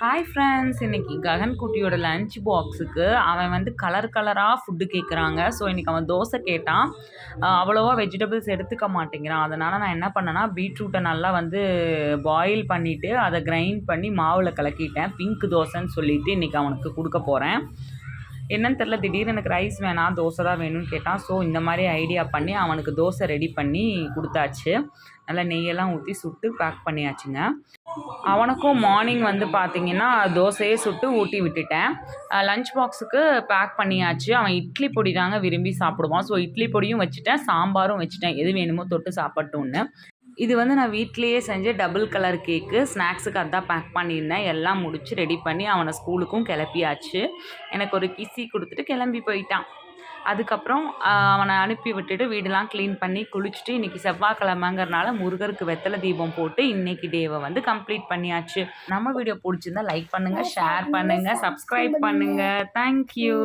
Hi friends, இன்னைக்கு ககன் குட்டியோட lunch பாக்ஸுக்கு அவன் வந்து கலர் கலராக ஃபுட்டு கேட்குறாங்க. ஸோ இன்றைக்கி அவன் தோசை கேட்டான். அவ்வளோவா வெஜிடபிள்ஸ் எடுத்துக்க மாட்டேங்கிறான். அதனால் நான் என்ன பண்ணேன்னா பீட்ரூட்டை நல்லா வந்து பாயில் பண்ணிவிட்டு அதை கிரைண்ட் பண்ணி மாவில் கலக்கிட்டேன். பிங்க் தோசைன்னு சொல்லிவிட்டு இன்றைக்கி அவனுக்கு கொடுக்க போகிறேன். என்னன்னு தெரில, திடீர்னு எனக்கு ரைஸ் வேணாம் தோசை தான் வேணும்னு கேட்டான். ஸோ இந்த மாதிரி ஐடியா பண்ணி அவனுக்கு தோசை ரெடி பண்ணி கொடுத்தாச்சு. நல்லா நெய்யெல்லாம் ஊற்றி சுட்டு பேக் பண்ணியாச்சுங்க. அவனுக்கும் மார்னிங் வந்து பார்த்திங்கன்னா தோசையே சுட்டு ஊட்டி விட்டுட்டேன். லஞ்ச் பாக்ஸுக்கு பேக் பண்ணியாச்சு. அவன் இட்லி பொடி தாங்க விரும்பி சாப்பிடுவான். ஸோ இட்லி பொடியும் வச்சுட்டேன், சாம்பாரும் வச்சுட்டேன். எது வேணுமோ தொட்டு சாப்பிட்டோன்னு. இது வந்து நான் வீட்டிலேயே செஞ்ச டபுள் கலர் கேக்கு. ஸ்நாக்ஸுக்கு அதான் பேக் பண்ணியிருந்தேன். எல்லாம் முடிச்சு ரெடி பண்ணி அவனை ஸ்கூலுக்கும் கிளப்பியாச்சு. எனக்கு ஒரு கிசி கொடுத்துட்டு கிளம்பி போயிட்டான். அதுக்கப்புறம் அவனை அனுப்பி விட்டுட்டு வீடெல்லாம் க்ளீன் பண்ணி குளிச்சுட்டு, இன்றைக்கி செவ்வாய்க்கிழமைங்கிறனால முருகருக்கு வெத்தலை தீபம் போட்டு இன்றைக்கி டேவை வந்து கம்ப்ளீட் பண்ணியாச்சு. நம்ம வீடியோ பிடிச்சிருந்தா லைக் பண்ணுங்கள், ஷேர் பண்ணுங்கள், சப்ஸ்கிரைப் பண்ணுங்கள். தேங்க்யூ.